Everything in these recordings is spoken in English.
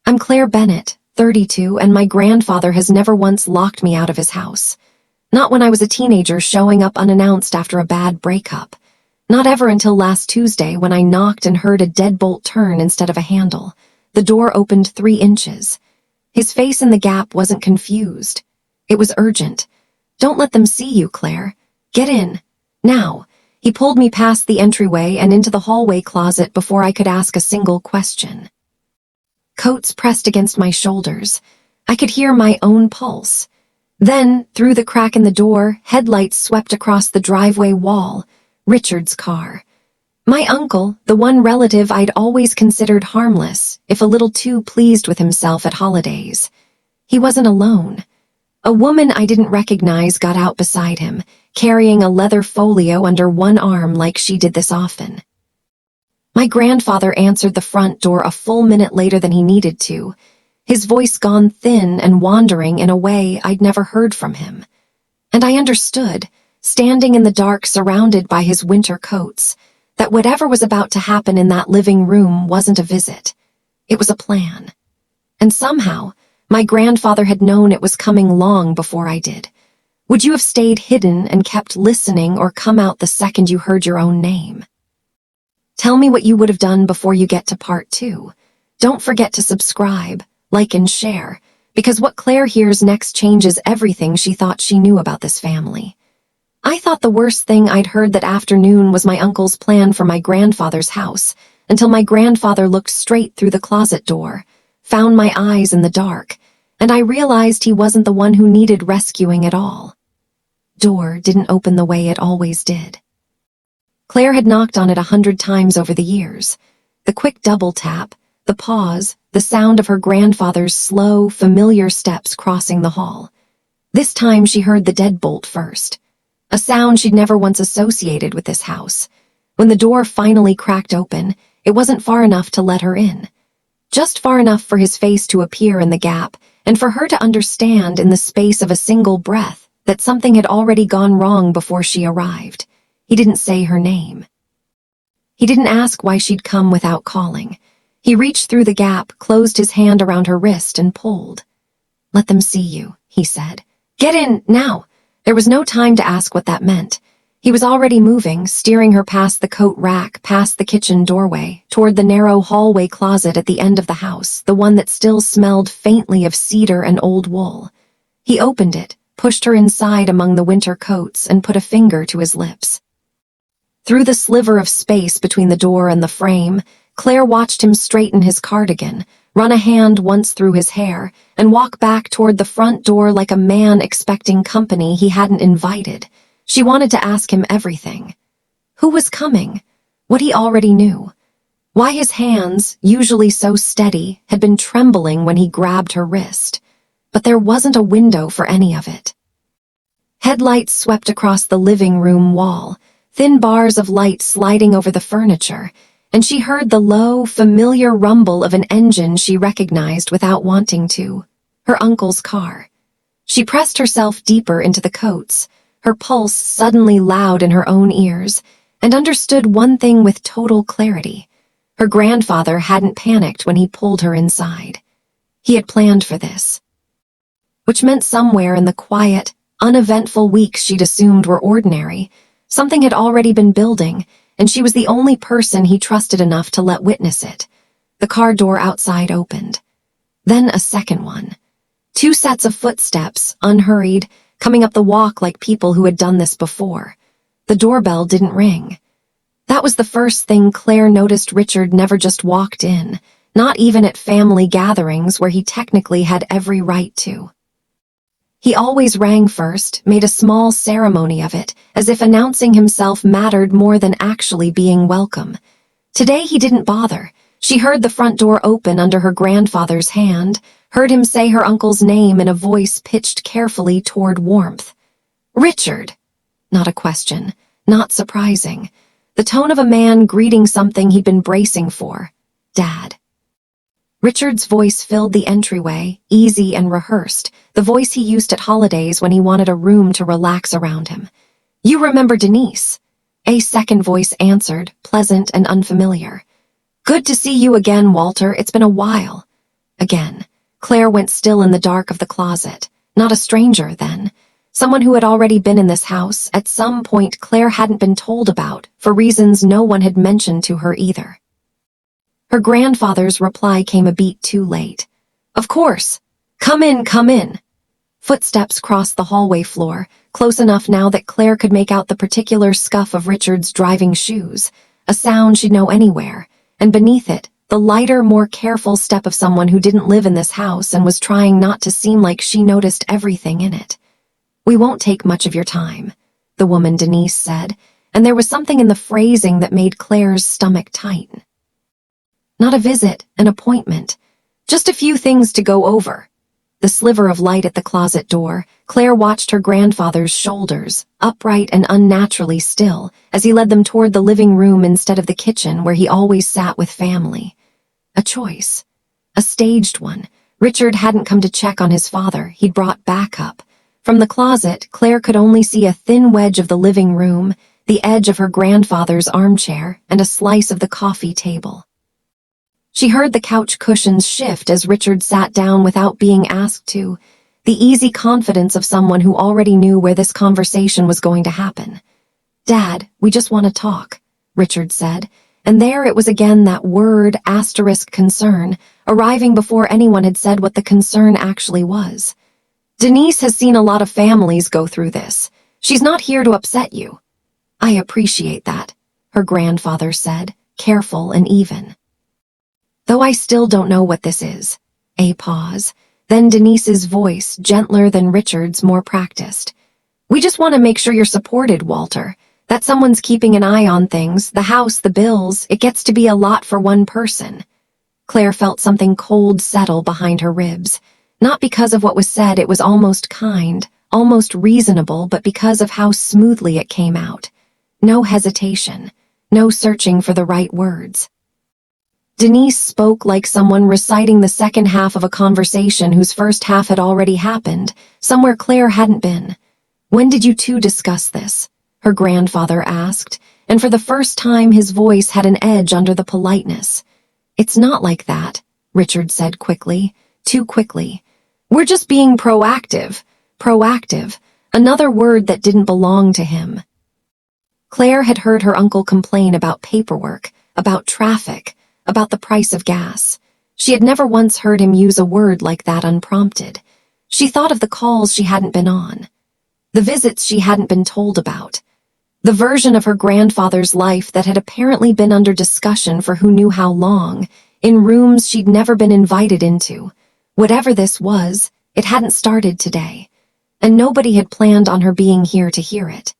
I'm Claire Bennett, 32, and my grandfather has never once locked me out of his house. Not when I was a teenager showing up unannounced after a bad breakup. Not ever until last Tuesday when I knocked and heard a deadbolt turn instead of a handle. The door opened 3 inches. His face in the gap wasn't confused. It was urgent. Don't let them see you, Claire. Get in. Now. He pulled me past the entryway and into the hallway closet before I could ask a single question. Coats pressed against my shoulders. I could hear my own pulse. Then, through the crack in the door, headlights swept across the driveway wall. Richard's car. My uncle, the one relative I'd always considered harmless, if a little too pleased with himself at holidays. He wasn't alone. A woman I didn't recognize got out beside him, carrying a leather folio under one arm like she did this often. My grandfather answered the front door a full minute later than he needed to, his voice gone thin and wandering in a way I'd never heard from him. And I understood, standing in the dark surrounded by his winter coats, that whatever was about to happen in that living room wasn't a visit. It was a plan. And somehow, my grandfather had known it was coming long before I did. Would you have stayed hidden and kept listening or come out the second you heard your own name? Tell me what you would have done before you get to part 2. Don't forget to subscribe, like and share, because what Claire hears next changes everything she thought she knew about this family. I thought the worst thing I'd heard that afternoon was my uncle's plan for my grandfather's house, until my grandfather looked straight through the closet door, found my eyes in the dark, and I realized he wasn't the one who needed rescuing at all. Door didn't open the way it always did. Claire had knocked on it 100 times over the years. The quick double tap, the pause, the sound of her grandfather's slow, familiar steps crossing the hall. This time she heard the deadbolt first, a sound she'd never once associated with this house. When the door finally cracked open, it wasn't far enough to let her in. Just far enough for his face to appear in the gap, and for her to understand in the space of a single breath that something had already gone wrong before she arrived. He didn't say her name. He didn't ask why she'd come without calling. He reached through the gap, closed his hand around her wrist, and pulled. "Let them see you," he said. "Get in, now!" There was no time to ask what that meant. He was already moving, steering her past the coat rack, past the kitchen doorway, toward the narrow hallway closet at the end of the house, the one that still smelled faintly of cedar and old wool. He opened it, pushed her inside among the winter coats, and put a finger to his lips. Through the sliver of space between the door and the frame, Claire watched him straighten his cardigan, run a hand once through his hair, and walk back toward the front door like a man expecting company he hadn't invited. She wanted to ask him everything. Who was coming? What he already knew. Why his hands, usually so steady, had been trembling when he grabbed her wrist. But there wasn't a window for any of it. Headlights swept across the living room wall, thin bars of light sliding over the furniture, and she heard the low, familiar rumble of an engine she recognized without wanting to. Her uncle's car. She pressed herself deeper into the coats, her pulse suddenly loud in her own ears, and understood one thing with total clarity. Her grandfather hadn't panicked when he pulled her inside. He had planned for this. Which meant somewhere in the quiet, uneventful weeks she'd assumed were ordinary, something had already been building, and she was the only person he trusted enough to let witness it. The car door outside opened. Then a second one. 2 sets of footsteps, unhurried, coming up the walk like people who had done this before. The doorbell didn't ring. That was the first thing Claire noticed. Richard never just walked in, not even at family gatherings where he technically had every right to. He always rang first, made a small ceremony of it, as if announcing himself mattered more than actually being welcome. Today he didn't bother. She heard the front door open under her grandfather's hand, heard him say her uncle's name in a voice pitched carefully toward warmth. Richard! Not a question, not surprising. The tone of a man greeting something he'd been bracing for. Dad. Richard's voice filled the entryway, easy and rehearsed, the voice he used at holidays when he wanted a room to relax around him. You remember Denise? A second voice answered, pleasant and unfamiliar. Good to see you again, Walter. It's been a while. Again, Claire went still in the dark of the closet. Not a stranger, then. Someone who had already been in this house at some point Claire hadn't been told about, for reasons no one had mentioned to her either. Her grandfather's reply came a beat too late. "Of course. Come in, come in." Footsteps crossed the hallway floor, close enough now that Claire could make out the particular scuff of Richard's driving shoes, a sound she'd know anywhere, and beneath it, the lighter, more careful step of someone who didn't live in this house and was trying not to seem like she noticed everything in it. "We won't take much of your time," the woman Denise said, and there was something in the phrasing that made Claire's stomach tighten. "Not a visit, an appointment. Just a few things to go over." The sliver of light at the closet door, Claire watched her grandfather's shoulders, upright and unnaturally still, as he led them toward the living room instead of the kitchen where he always sat with family. A choice. A staged one. Richard hadn't come to check on his father, he'd brought backup. From the closet, Claire could only see a thin wedge of the living room, the edge of her grandfather's armchair, and a slice of the coffee table. She heard the couch cushions shift as Richard sat down without being asked to, the easy confidence of someone who already knew where this conversation was going to happen. "Dad, we just want to talk," Richard said, and there it was again, that word *concern, arriving before anyone had said what the concern actually was. "Denise has seen a lot of families go through this. She's not here to upset you." "I appreciate that," her grandfather said, careful and even. "Though I still don't know what this is." A pause. Then Denise's voice, gentler than Richard's, more practiced. "We just want to make sure you're supported, Walter. That someone's keeping an eye on things, the house, the bills. It gets to be a lot for one person." Claire felt something cold settle behind her ribs. Not because of what was said, it was almost kind, almost reasonable, but because of how smoothly it came out. No hesitation, no searching for the right words. Denise spoke like someone reciting the second half of a conversation whose first half had already happened, somewhere Claire hadn't been. "When did you two discuss this?" her grandfather asked, and for the first time his voice had an edge under the politeness. "It's not like that," Richard said quickly, too quickly. "We're just being proactive." Proactive, another word that didn't belong to him. Claire had heard her uncle complain about paperwork, about traffic, about the price of gas. She had never once heard him use a word like that unprompted. She thought of the calls she hadn't been on, the visits she hadn't been told about, the version of her grandfather's life that had apparently been under discussion for who knew how long, in rooms she'd never been invited into. Whatever this was, it hadn't started today, and nobody had planned on her being here to hear it.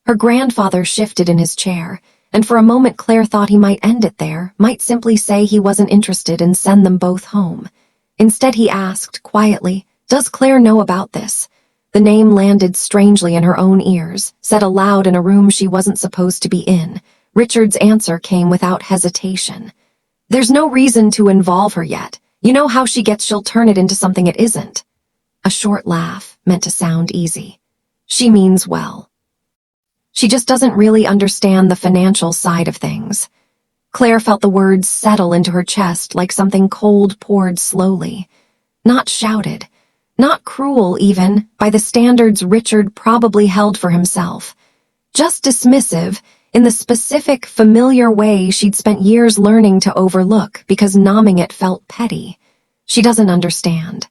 Her grandfather shifted in his chair, and for a moment Claire thought he might end it there, might simply say he wasn't interested and send them both home. Instead he asked, quietly, "Does Claire know about this?" The name landed strangely in her own ears, said aloud in a room she wasn't supposed to be in. Richard's answer came without hesitation. "There's no reason to involve her yet. You know how she gets, she'll turn it into something it isn't." A short laugh, meant to sound easy. "She means well. She just doesn't really understand the financial side of things." Claire felt the words settle into her chest like something cold poured slowly. Not shouted, not cruel even, by the standards Richard probably held for himself. Just dismissive, in the specific, familiar way she'd spent years learning to overlook because numbing it felt petty. She doesn't understand.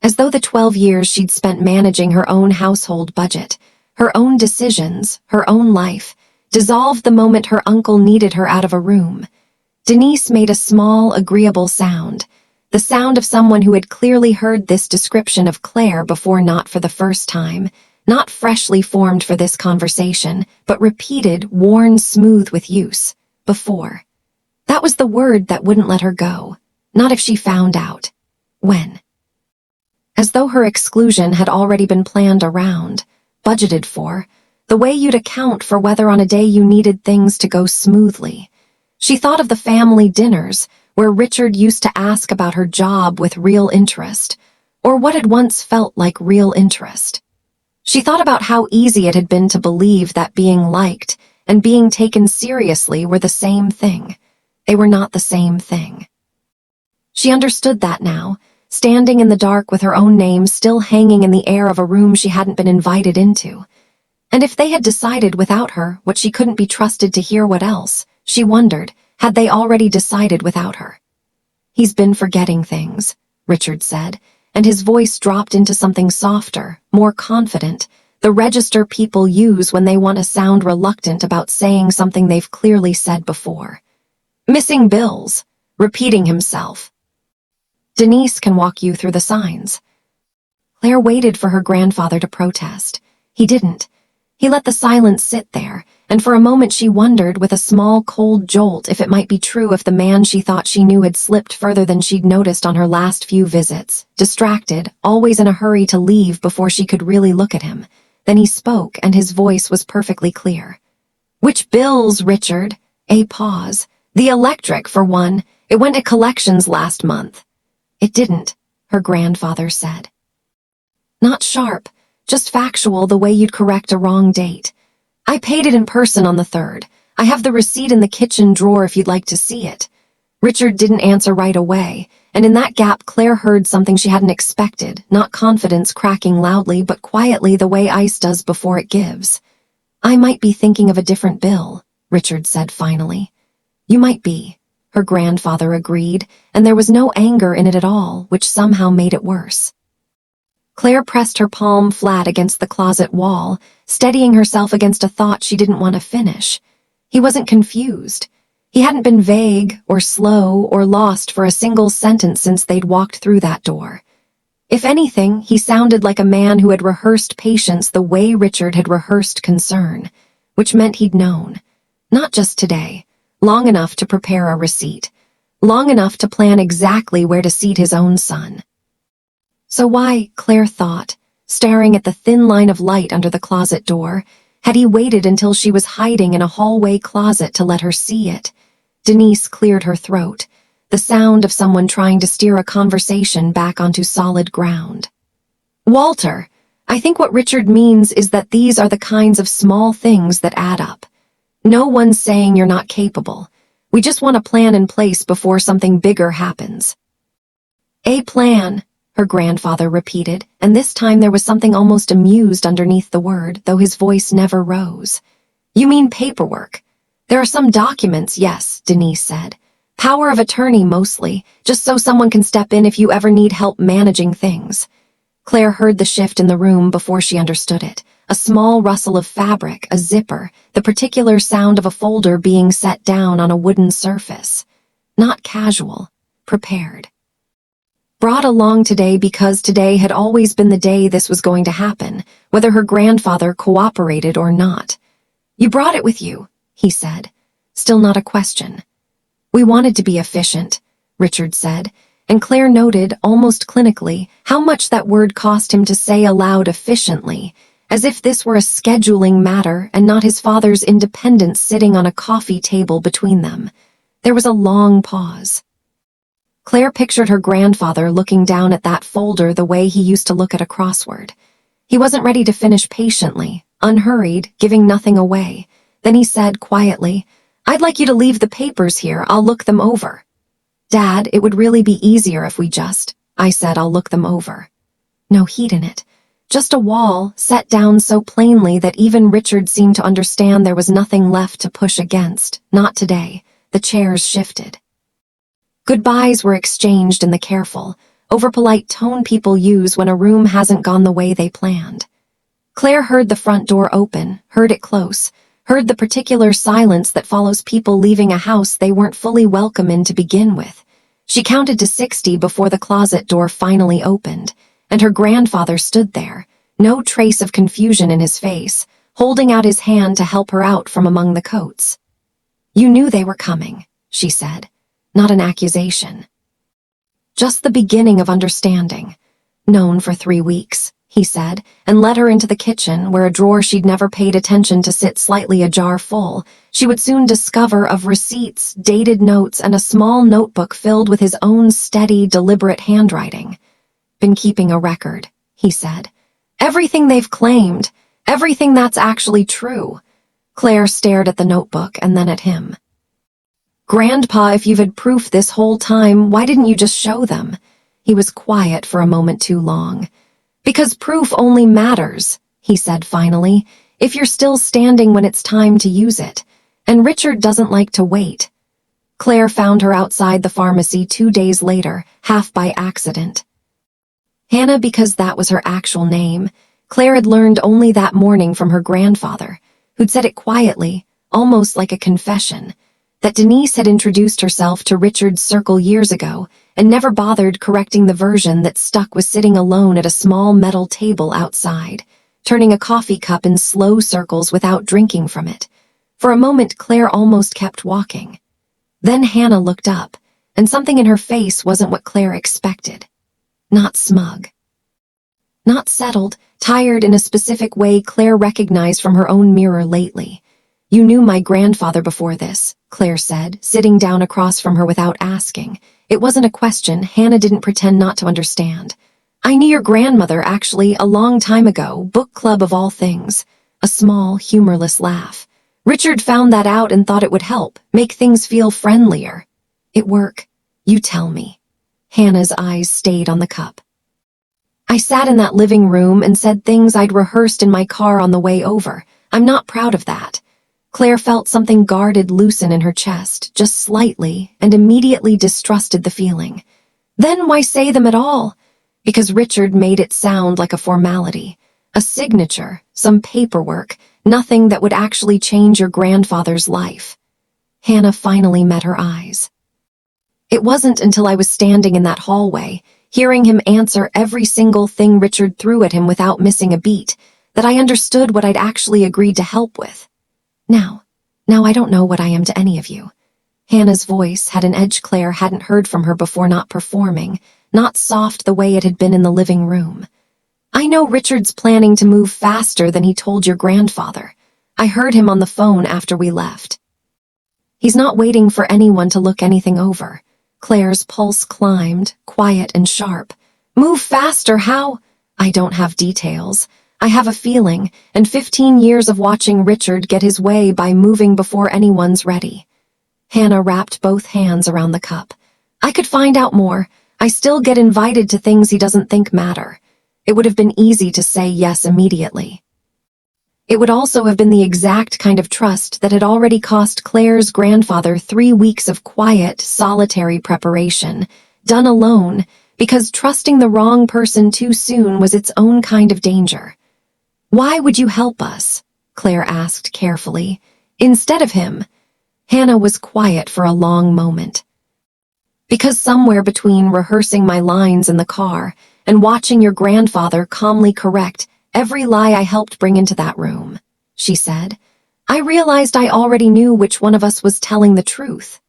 As though the 12 years she'd spent managing her own household budget, her own decisions, her own life, dissolved the moment her uncle needed her out of a room. Denise made a small, agreeable sound, the sound of someone who had clearly heard this description of Claire before, not for the first time, not freshly formed for this conversation, but repeated, worn smooth with use, before. That was the word that wouldn't let her go, not if she found out. When? As though her exclusion had already been planned around, budgeted for, the way you'd account for whether on a day you needed things to go smoothly. She thought of the family dinners where Richard used to ask about her job with real interest, or what had once felt like real interest. She thought about how easy it had been to believe that being liked and being taken seriously were the same thing. They were not the same thing. She understood that now, standing in the dark with her own name still hanging in the air of a room she hadn't been invited into. And if they had decided without her what she couldn't be trusted to hear, what else, she wondered, had they already decided without her? "He's been forgetting things," Richard said, and his voice dropped into something softer, more confident, the register people use when they want to sound reluctant about saying something they've clearly said before. "Missing bills," repeating himself. "Denise can walk you through the signs." Claire waited for her grandfather to protest. He didn't. He let the silence sit there, and for a moment she wondered with a small cold jolt if it might be true if the man she thought she knew had slipped further than she'd noticed on her last few visits, distracted, always in a hurry to leave before she could really look at him. Then he spoke, and his voice was perfectly clear. "Which bills, Richard?" A pause. "The electric, for one. It went to collections last month." "It didn't," her grandfather said. "Not sharp. Just factual, the way you'd correct a wrong date. I paid it in person on the 3rd. I have the receipt in the kitchen drawer if you'd like to see it." Richard didn't answer right away, and in that gap Claire heard something she hadn't expected, not confidence cracking loudly but quietly the way ice does before it gives. "I might be thinking of a different bill," Richard said finally. "You might be," her grandfather agreed, and there was no anger in it at all, which somehow made it worse. Claire pressed her palm flat against the closet wall, steadying herself against a thought she didn't want to finish. He wasn't confused. He hadn't been vague or slow or lost for a single sentence since they'd walked through that door. If anything, he sounded like a man who had rehearsed patience the way Richard had rehearsed concern, which meant he'd known. Not just today, long enough to prepare a receipt, long enough to plan exactly where to seat his own son. So why, Claire thought, staring at the thin line of light under the closet door, had he waited until she was hiding in a hallway closet to let her see it? Denise cleared her throat, the sound of someone trying to steer a conversation back onto solid ground. "Walter, I think what Richard means is that these are the kinds of small things that add up. No one's saying you're not capable. We just want a plan in place before something bigger happens." "A plan," her grandfather repeated, and this time there was something almost amused underneath the word, though his voice never rose. "You mean paperwork?" "There are some documents, yes," Denise said. "Power of attorney mostly, just so someone can step in if you ever need help managing things." Claire heard the shift in the room before she understood it. A small rustle of fabric, a zipper, the particular sound of a folder being set down on a wooden surface. Not casual, prepared. Brought along today because today had always been the day this was going to happen, whether her grandfather cooperated or not. "You brought it with you," he said. Still not a question. "We wanted to be efficient," Richard said, and Claire noted, almost clinically, how much that word cost him to say aloud efficiently, as if this were a scheduling matter and not his father's independence sitting on a coffee table between them. There was a long pause. Claire pictured her grandfather looking down at that folder the way he used to look at a crossword. He wasn't ready to finish patiently, unhurried, giving nothing away. Then he said quietly, "I'd like you to leave the papers here, I'll look them over." "Dad, it would really be easier if we just," I said, "I'll look them over." No heat in it. Just a wall, set down so plainly that even Richard seemed to understand there was nothing left to push against. Not today. The chairs shifted. Goodbyes were exchanged in the careful, overpolite tone people use when a room hasn't gone the way they planned. Claire heard the front door open, heard it close, heard the particular silence that follows people leaving a house they weren't fully welcome in to begin with. She counted to 60 before the closet door finally opened, and her grandfather stood there, no trace of confusion in his face, holding out his hand to help her out from among the coats. "You knew they were coming," she said. Not an accusation. "Just the beginning of understanding. Known for 3 weeks," he said, and led her into the kitchen, where a drawer she'd never paid attention to sit slightly ajar full. She would soon discover of receipts, dated notes, and a small notebook filled with his own steady, deliberate handwriting. "Been keeping a record," he said. "Everything they've claimed, everything that's actually true." Claire stared at the notebook and then at him. "Grandpa, if you've had proof this whole time, why didn't you just show them?" He was quiet for a moment too long. "Because proof only matters," he said finally, "if you're still standing when it's time to use it. And Richard doesn't like to wait." Claire found her outside the pharmacy 2 days later, half by accident. Hannah, because that was her actual name, Claire had learned only that morning from her grandfather, who'd said it quietly, almost like a confession, that Denise had introduced herself to Richard's circle years ago and never bothered correcting the version that stuck was sitting alone at a small metal table outside, turning a coffee cup in slow circles without drinking from it. For a moment, Claire almost kept walking. Then Hannah looked up, and something in her face wasn't what Claire expected. Not smug. Not settled, tired in a specific way Claire recognized from her own mirror lately. "You knew my grandfather before this," Claire said, sitting down across from her without asking. It wasn't a question. Hannah didn't pretend not to understand. "I knew your grandmother, actually, a long time ago, book club of all things." A small, humorless laugh. "Richard found that out and thought it would help, make things feel friendlier." "It work? You tell me." Hannah's eyes stayed on the cup. "I sat in that living room and said things I'd rehearsed in my car on the way over. I'm not proud of that." Claire felt something guarded loosen in her chest, just slightly, and immediately distrusted the feeling. "Then why say them at all?" "Because Richard made it sound like a formality. A signature, some paperwork, nothing that would actually change your grandfather's life." Hannah finally met her eyes. "It wasn't until I was standing in that hallway, hearing him answer every single thing Richard threw at him without missing a beat, that I understood what I'd actually agreed to help with. Now I don't know what I am to any of you." Hannah's voice had an edge Claire hadn't heard from her before, not performing, not soft the way it had been in the living room. "I know Richard's planning to move faster than he told your grandfather. I heard him on the phone after we left. He's not waiting for anyone to look anything over." Claire's pulse climbed, quiet and sharp. "Move faster, how?" "I don't have details. I have a feeling, and 15 years of watching Richard get his way by moving before anyone's ready." Hannah wrapped both hands around the cup. "I could find out more. I still get invited to things he doesn't think matter." It would have been easy to say yes immediately. It would also have been the exact kind of trust that had already cost Claire's grandfather 3 weeks of quiet, solitary preparation, done alone, because trusting the wrong person too soon was its own kind of danger. "Why would you help us?" Claire asked carefully. "Instead of him." Hannah was quiet for a long moment. "Because somewhere between rehearsing my lines in the car and watching your grandfather calmly correct every lie I helped bring into that room," she said, "I realized I already knew which one of us was telling the truth."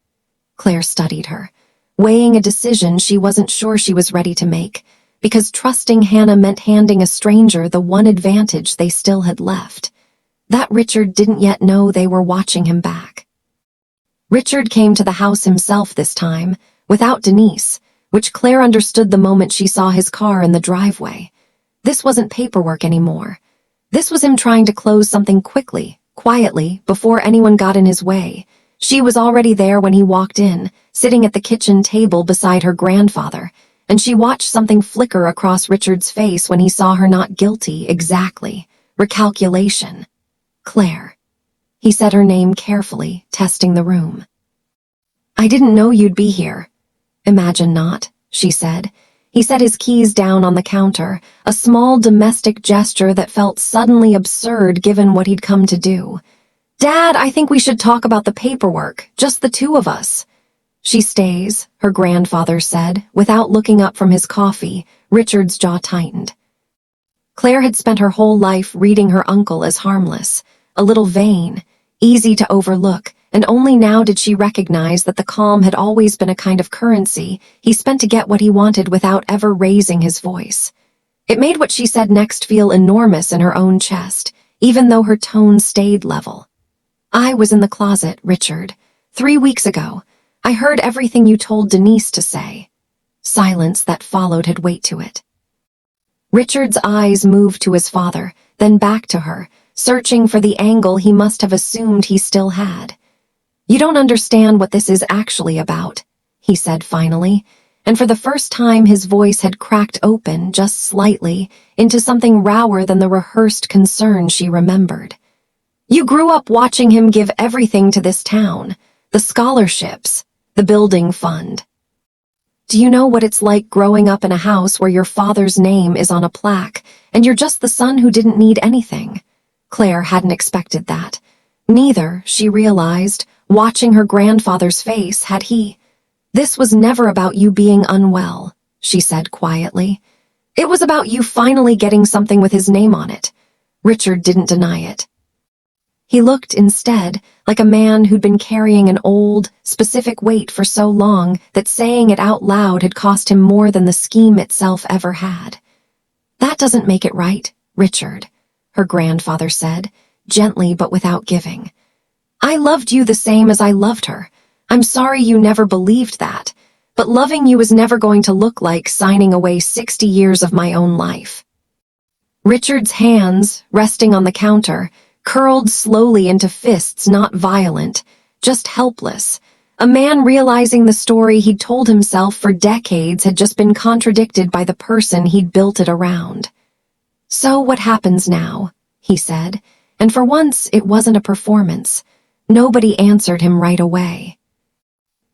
Claire studied her, weighing a decision she wasn't sure she was ready to make, because trusting Hannah meant handing a stranger the one advantage they still had left. That Richard didn't yet know they were watching him back. Richard came to the house himself this time, without Denise, which Claire understood the moment she saw his car in the driveway. This wasn't paperwork anymore. This was him trying to close something quickly, quietly, before anyone got in his way. She was already there when he walked in, sitting at the kitchen table beside her grandfather, and she watched something flicker across Richard's face when he saw her. Not guilty, exactly. Recalculation. "Claire." He said her name carefully, testing the room. "I didn't know you'd be here." "Imagine not," she said. He set his keys down on the counter, a small domestic gesture that felt suddenly absurd given what he'd come to do. "Dad, I think we should talk about the paperwork, just the two of us." "She stays," her grandfather said, without looking up from his coffee. Richard's jaw tightened. Claire had spent her whole life reading her uncle as harmless, a little vain, easy to overlook, and only now did she recognize that the calm had always been a kind of currency he spent to get what he wanted without ever raising his voice. It made what she said next feel enormous in her own chest, even though her tone stayed level. "I was in the closet, Richard, 3 weeks ago. I heard everything you told Denise to say." Silence that followed had weight to it. Richard's eyes moved to his father, then back to her, searching for the angle he must have assumed he still had. "You don't understand what this is actually about," he said finally, and for the first time his voice had cracked open just slightly into something rower than the rehearsed concern she remembered. "You grew up watching him give everything to this town, the scholarships, the building fund. Do you know what it's like growing up in a house where your father's name is on a plaque and you're just the son who didn't need anything?" Claire hadn't expected that. Neither, she realized, watching her grandfather's face, had he. "This was never about you being unwell," she said quietly. "It was about you finally getting something with his name on it." Richard didn't deny it. He looked instead like a man who'd been carrying an old, specific weight for so long that saying it out loud had cost him more than the scheme itself ever had. "That doesn't make it right, Richard," her grandfather said, gently but without giving. "I loved you the same as I loved her. I'm sorry you never believed that, but loving you is never going to look like signing away 60 years of my own life." Richard's hands, resting on the counter, curled slowly into fists, not violent, just helpless. A man realizing the story he'd told himself for decades had just been contradicted by the person he'd built it around. "So what happens now?" he said, and for once it wasn't a performance. Nobody answered him right away.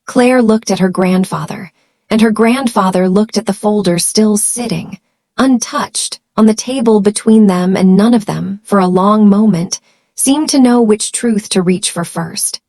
Claire looked at her grandfather, and her grandfather looked at the folder still sitting, untouched, on the table between them, and none of them, for a long moment, seemed to know which truth to reach for first.